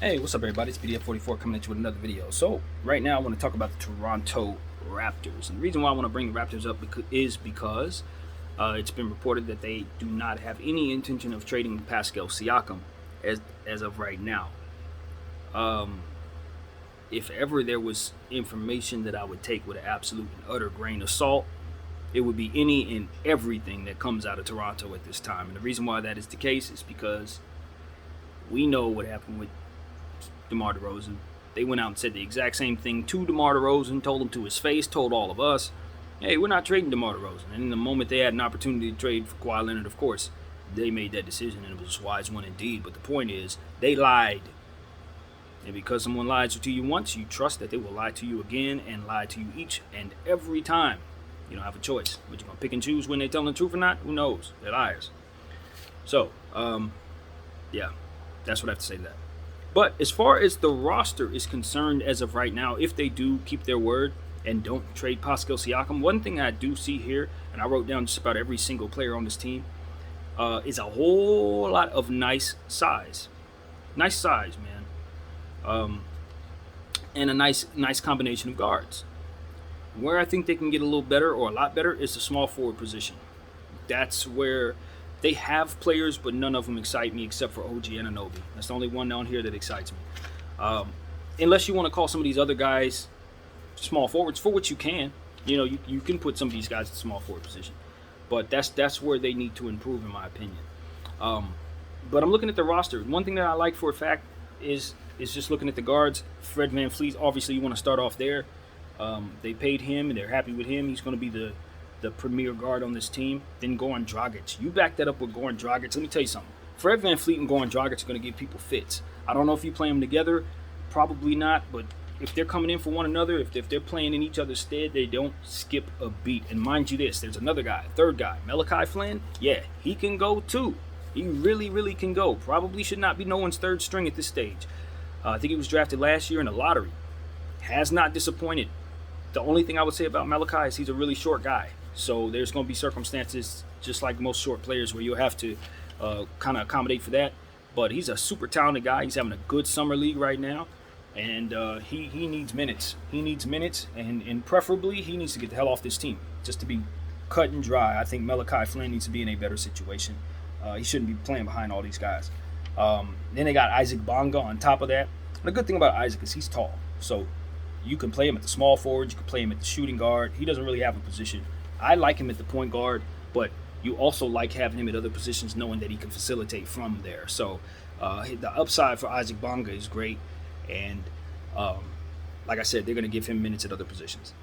Hey, what's up, everybody? It's BDF44 coming at you with another video. So, right now I want to talk about the Toronto Raptors. And the reason why I want to bring the Raptors up is because it's been reported that they do not have any intention of trading Pascal Siakam as of right now. If ever there was information that I would take with an absolute and utter grain of salt, it would be any and everything that comes out of Toronto at this time. And the reason why that is the case is because we know what happened with DeMar DeRozan. They went out and said the exact same thing to DeMar DeRozan, told him to his face, told all of us, hey, we're not trading DeMar DeRozan. And in the moment they had an opportunity to trade for Kawhi Leonard, of course, they made that decision, and it was a wise one indeed. But the point is, they lied. And because someone lies to you once, you trust that they will lie to you again and lie to you each and every time. You don't have a choice. But you're going to pick and choose when they're telling the truth or not? Who knows? They're liars. So, yeah, that's what I have to say to that. But as far as the roster is concerned as of right now, if they do keep their word and don't trade Pascal Siakam, one thing I do see here, and I wrote down just about every single player on this team, is a whole lot of nice size. Nice size, man. And a nice combination of guards. Where I think they can get a little better or a lot better is the small forward position. That's where they have players, but none of them excite me except for OG Anunoby. That's the only one down here that excites me. Unless you want to call some of these other guys small forwards, for which you can. You know, you can put some of these guys in the small forward position. But that's where they need to improve, in my opinion. But I'm looking at the roster. One thing that I like for a fact is just looking at the guards. Fred VanVleet, obviously you want to start off there. They paid him, and they're happy with him. He's going to be the premier guard on this team. Then Goran Dragic. You back that up with Goran Dragic. Let me tell you something. Fred VanVleet and Goran Dragic are going to give people fits. I don't know if you play them together. Probably not. But if they're coming in for one another, if they're playing in each other's stead, they don't skip a beat. And mind you this, there's another guy, third guy, Malachi Flynn. Yeah, he can go too. He really, really can go. Probably should not be no one's third string at this stage. I think he was drafted last year in the lottery. Has not disappointed. The only thing I would say about Malachi is he's a really short guy. So there's going to be circumstances, just like most short players, where you'll have to kind of accommodate for that. But he's a super talented guy. He's having a good summer league right now. And he needs minutes. He needs minutes, and preferably he needs to get the hell off this team. Just to be cut and dry, I think Malachi Flynn needs to be in a better situation. He shouldn't be playing behind all these guys. Then they got Isaac Bonga on top of that. And the good thing about Isaac is he's tall. So you can play him at the small forward. You can play him at the shooting guard. He doesn't really have a position. I like him at the point guard, but you also like having him at other positions knowing that he can facilitate from there. So the upside for Isaac Bonga is great. And like I said, they're going to give him minutes at other positions.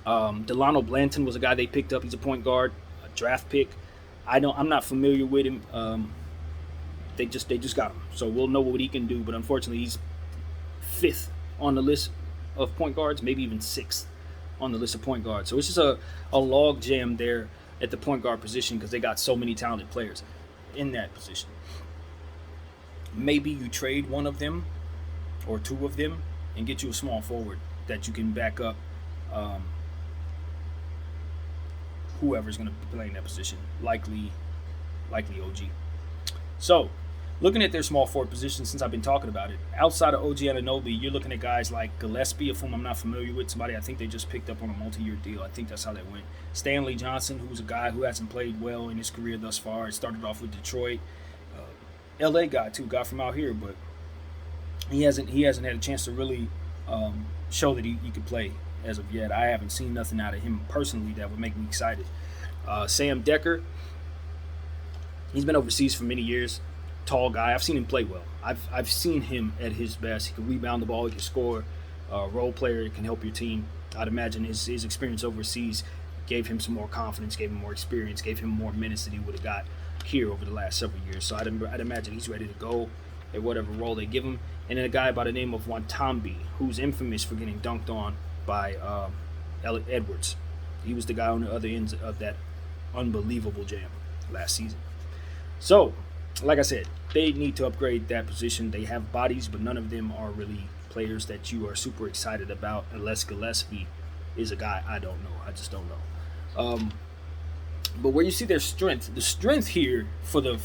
Delano Blanton was a guy they picked up. He's a point guard, a draft pick. I'm not familiar with him. They just got him. So we'll know what he can do. But unfortunately, he's 5th on the list of point guards, maybe even 6th on the list of point guards. So it's just a log jam there at the point guard position because they got so many talented players in that position. Maybe you trade one of them or two of them and get you a small forward that you can back up whoever's going to be playing that position, likely OG. So looking at their small forward position, since I've been talking about it, outside of OG Anunoby, you're looking at guys like Gillespie, of whom I'm not familiar with, somebody I think they just picked up on a multi-year deal. I think that's how that went. Stanley Johnson, who's a guy who hasn't played well in his career thus far. It started off with Detroit. LA guy too, guy from out here, but he hasn't had a chance to really show that he could play as of yet. I haven't seen nothing out of him personally that would make me excited. Sam Decker, he's been overseas for many years. Tall guy. I've seen him play well. I've seen him at his best. He can rebound the ball. He can score. Role player. He can help your team. I'd imagine his experience overseas gave him some more confidence, gave him more experience, gave him more minutes than he would have got here over the last several years. So I'd imagine he's ready to go at whatever role they give him. And then a guy by the name of Juan Tambie, who's infamous for getting dunked on by Edwards. He was the guy on the other ends of that unbelievable jam last season. So, like I said, they need to upgrade that position. They have bodies, but none of them are really players that you are super excited about, unless Gillespie is a guy I don't know. I just don't know. But where you see their strength, the strength here for the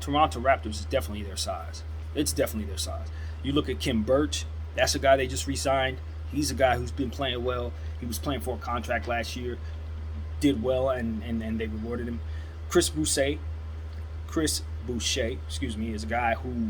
Toronto Raptors is definitely their size. It's definitely their size. You look at Kim Birch. That's a guy they just re-signed. He's a guy who's been playing well. He was playing for a contract last year. Did well, and they rewarded him. Chris Boucher, is a guy who,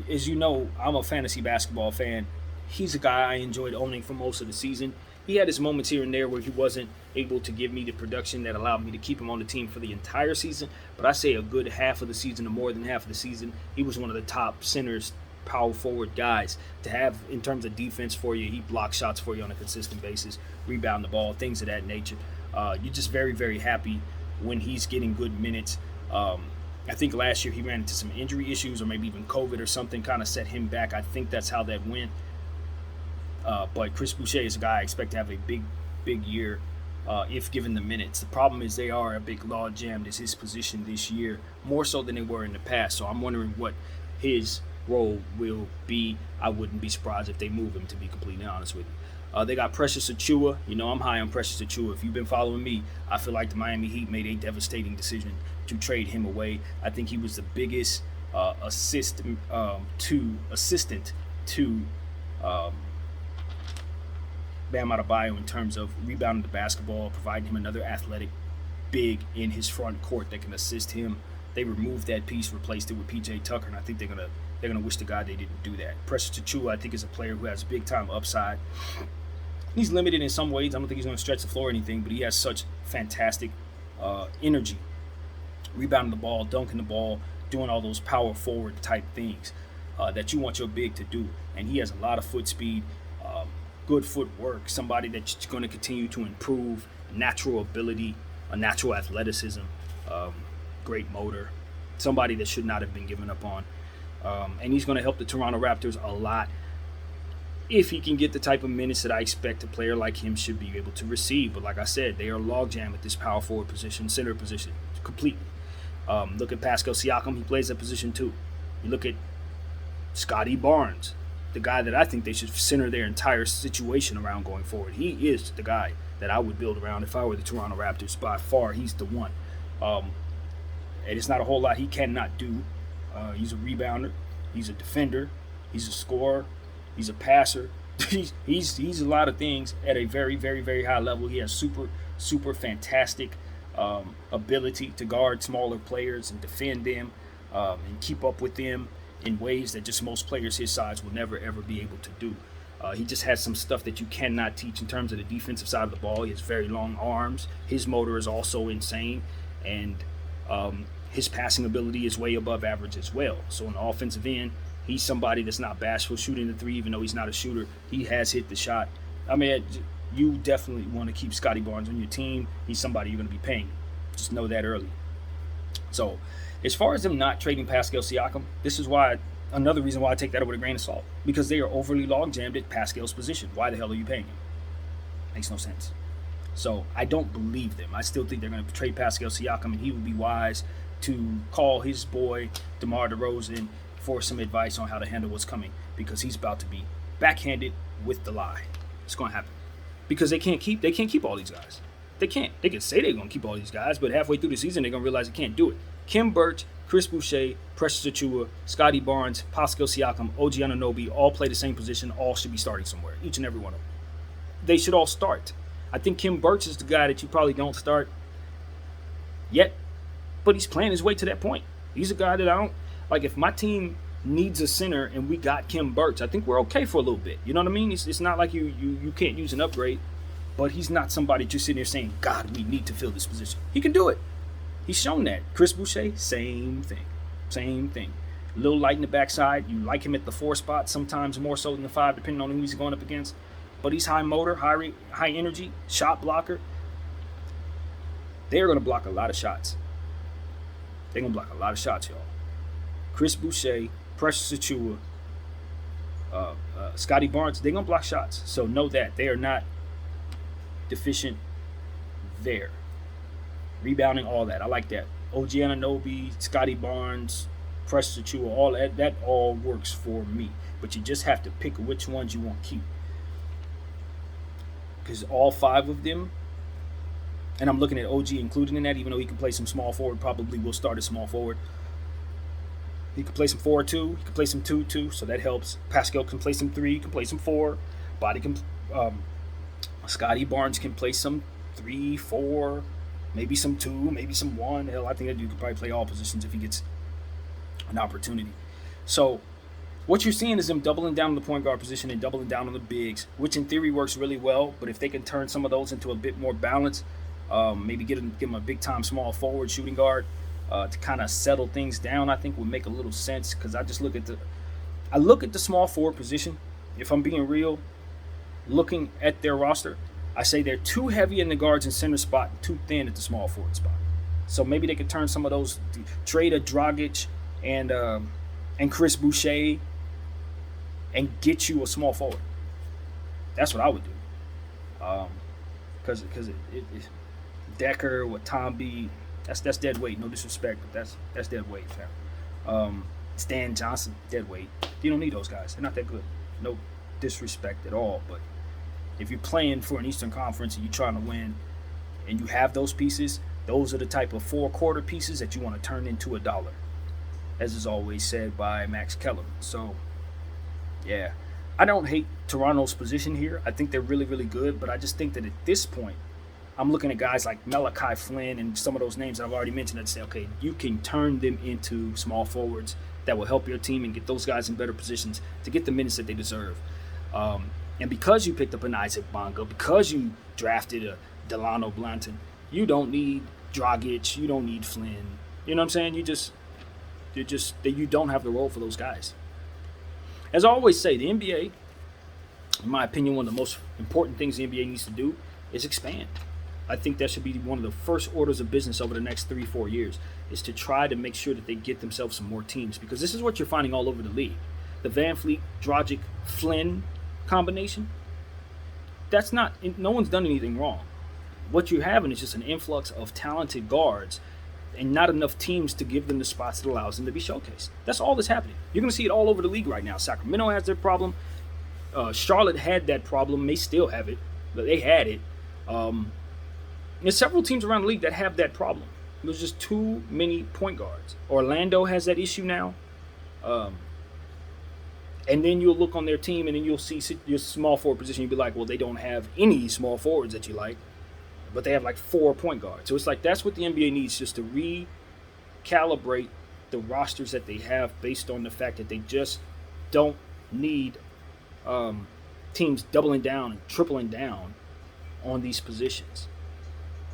as you know, I'm a fantasy basketball fan. He's a guy I enjoyed owning for most of the season. He had his moments here and there where he wasn't able to give me the production that allowed me to keep him on the team for the entire season. But I say a good half of the season, or more than half of the season, he was one of the top centers, power forward guys to have in terms of defense for you. He blocks shots for you on a consistent basis, rebound the ball, things of that nature. You're just very, very happy when he's getting good minutes. I think last year he ran into some injury issues, or maybe even COVID or something kind of set him back. I think that's how that went. But Chris Boucher is a guy I expect to have a big year if given the minutes. The problem is they are a big log jammed as his position this year, more so than they were in the past. So I'm wondering what his role will be. I wouldn't be surprised if they move him, to be completely honest with you. They got Precious Achiuwa. You know I'm high on Precious Achiuwa. If you've been following me, I feel like the Miami Heat made a devastating decision to trade him away. I think he was the biggest assistant to Bam Adebayo in terms of rebounding the basketball, providing him another athletic big in his front court that can assist him. They removed that piece, replaced it with PJ Tucker, and I think they're gonna wish to God they didn't do that. Precious Achiuwa, I think, is a player who has big time upside. He's limited in some ways. I don't think he's going to stretch the floor or anything, but he has such fantastic energy, rebounding the ball, dunking the ball, doing all those power forward type things that you want your big to do. And he has a lot of foot speed. Good footwork, somebody that's going to continue to improve, natural ability, a natural athleticism, great motor, somebody that should not have been given up on. And he's going to help the Toronto Raptors a lot if he can get the type of minutes that I expect a player like him should be able to receive. But like I said, they are logjam at this power forward position, center position, completely. Look at Pascal Siakam, he plays that position too. You look at Scotty Barnes, the guy that I think they should center their entire situation around going forward. He is the guy that I would build around if I were the Toronto Raptors. By far, he's the one. And it's not a whole lot he cannot do. He's a rebounder. He's a defender. He's a scorer. He's a passer. He's a lot of things at a very, very, very high level. He has super fantastic ability to guard smaller players and defend them and keep up with them in ways that just most players his size will never, ever be able to do. He just has some stuff that you cannot teach in terms of the defensive side of the ball. He has very long arms. His motor is also insane. And his passing ability is way above average as well. So on the offensive end, he's somebody that's not bashful shooting the three, even though he's not a shooter. He has hit the shot. I mean, you definitely want to keep Scotty Barnes on your team. He's somebody you're going to be paying. Just know that early. So as far as them not trading Pascal Siakam, this is why another reason why I take that with a grain of salt. Because they are overly logjammed at Pascal's position. Why the hell are you paying him? Makes no sense. So I don't believe them. I still think they're going to trade Pascal Siakam, and he would be wise to call his boy DeMar DeRozan for some advice on how to handle what's coming, because he's about to be backhanded with the lie. It's going to happen because they can't keep all these guys. They can't. They can say they're going to keep all these guys, but halfway through the season they're going to realize they can't do it. Kim Birch, Chris Boucher, Precious Achiuwa, Scotty Barnes, Pascal Siakam, OG Anunoby all play the same position. All should be starting somewhere. Each and every one of them. They should all start. I think Kim Birch is the guy that you probably don't start yet, but he's playing his way to that point. He's a guy that I don't like. If my team needs a center and we got Kim Birch, I think we're okay for a little bit. You know what I mean? It's not like you can't use an upgrade, but he's not somebody just sitting there saying, God, we need to fill this position. He can do it. He's shown that. Chris Boucher, same thing. A little light in the backside. You like him at the 4 spot, sometimes more so than the 5, depending on who he's going up against. But he's high motor, high energy, shot blocker. They're going to block a lot of shots. They're going to block a lot of shots, y'all. Chris Boucher, Precious Achiuwa, Scotty Barnes, they're going to block shots. So know that. They are not deficient there. Rebounding, all that. I like that. OG Anunoby, Scotty Barnes, Precious Achiuwa, all that all works for me. But you just have to pick which ones you want to keep. Because all 5 of them, and I'm looking at OG included in that, even though he can play some small forward, probably will start as small forward. He can play some 4-2. He can play some 2-2, so that helps. Pascal can play some 3. Can play some 4. Body can. Scotty Barnes can play some 3, 4, maybe some 2, maybe some 1. Hell, I think that dude could probably play all positions if he gets an opportunity. So what you're seeing is them doubling down on the point guard position and doubling down on the bigs, which in theory works really well. But if they can turn some of those into a bit more balance, maybe give them a big-time small forward shooting guard to kind of settle things down, I think would make a little sense. Because I look at the small forward position. If I'm being real, looking at their roster, I say they're too heavy in the guards and center spot and too thin at the small forward spot. So maybe they could turn some of those, trade a Dragic and Chris Boucher and get you a small forward. That's what I would do. Because Decker with Tambie, that's dead weight. No disrespect, but that's dead weight, fam. Stan Johnson, dead weight. You don't need those guys. They're not that good. No disrespect at all. But if you're playing for an Eastern Conference and you're trying to win, and you have those pieces, those are the type of 4-quarter pieces that you want to turn into $1, as is always said by Max Kellerman. So, yeah, I don't hate Toronto's position here. I think they're really, really good, but I just think that at this point, I'm looking at guys like Malachi Flynn and some of those names that I've already mentioned that say, okay, you can turn them into small forwards that will help your team and get those guys in better positions to get the minutes that they deserve. And because you picked up an Isaac Bonga, because you drafted a Delano Blanton, you don't need Dragic, you don't need Flynn. You know what I'm saying? You don't have the role for those guys. As I always say, the NBA, in my opinion, one of the most important things the NBA needs to do is expand. I think that should be one of the first orders of business over the next 3-4 years, is to try to make sure that they get themselves some more teams, because this is what you're finding all over the league. The Van Fleet, Dragic, Flynn combination, no one's done anything wrong. What you're having is just an influx of talented guards and not enough teams to give them the spots that allows them to be showcased. That's all that's happening. You're going to see it all over the league right now. Sacramento has their problem. Charlotte had that problem. They still have it, but they had it. There's several teams around the league that have that problem. There's just too many point guards. Orlando has that issue now. And then you'll look on their team and then you'll see your small forward position. You'll be like, well, they don't have any small forwards that you like, but they have like 4 point guards. So it's like that's what the NBA needs, just to recalibrate the rosters that they have based on the fact that they just don't need teams doubling down and tripling down on these positions.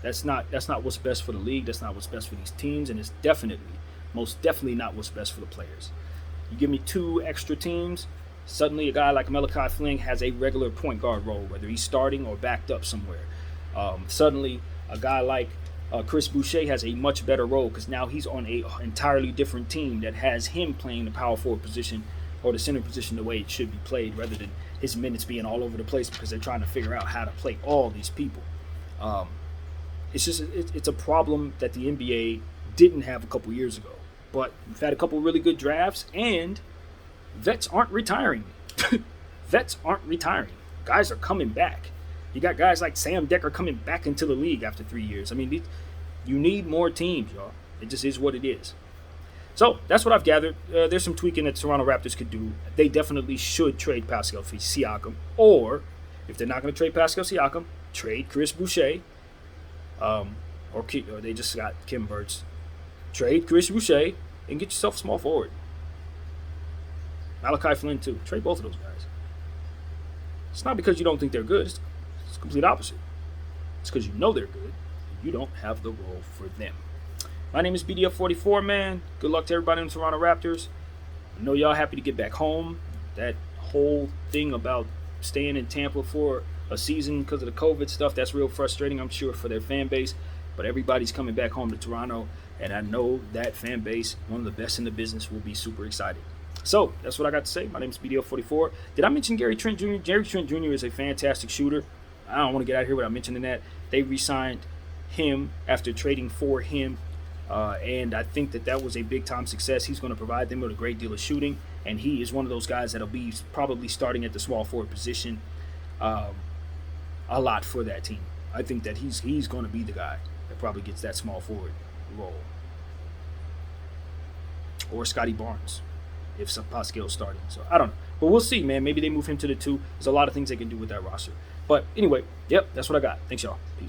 That's not what's best for the league. That's not what's best for these teams, and it's most definitely not what's best for the players. You give me 2 extra teams, suddenly a guy like Malachi Flynn has a regular point guard role, whether he's starting or backed up somewhere. Suddenly a guy like Chris Boucher has a much better role because now he's on an entirely different team that has him playing the power forward position or the center position the way it should be played, rather than his minutes being all over the place because they're trying to figure out how to play all these people. It's a problem that the NBA didn't have a couple years ago. But we've had a couple really good drafts, and vets aren't retiring. Vets aren't retiring. Guys are coming back. You got guys like Sam Decker coming back into the league after 3 years. I mean, you need more teams, y'all. It just is what it is. So that's what I've gathered. There's some tweaking that Toronto Raptors could do. They definitely should trade Pascal Siakam, or if they're not going to trade Pascal Siakam, trade Chris Boucher, or they just got Kim Burtz. Trade Chris Boucher and get yourself a small forward. Malachi Flynn too. Trade both of those guys. It's not because you don't think they're good. It's the complete opposite. It's because you know they're good. You don't have the role for them. My name is BDF44, man. Good luck to everybody in the Toronto Raptors. I know y'all happy to get back home. That whole thing about staying in Tampa for a season because of the COVID stuff, that's real frustrating, I'm sure, for their fan base. But everybody's coming back home to Toronto, and I know that fan base, one of the best in the business, will be super excited. So that's what I got to say. My name is BDF44. Did I mention Gary Trent Jr.? Gary Trent Jr. is a fantastic shooter. I don't want to get out of here without mentioning that. They re-signed him after trading for him, and I think that was a big-time success. He's going to provide them with a great deal of shooting, and he is one of those guys that will be probably starting at the small forward position a lot for that team. I think that he's going to be the guy that probably gets that small forward role. or Scotty Barnes if Pascal's starting. So I don't know. But we'll see, man. Maybe they move him to the 2. There's a lot of things they can do with that roster. But anyway, yep, that's what I got. Thanks, y'all. Peace.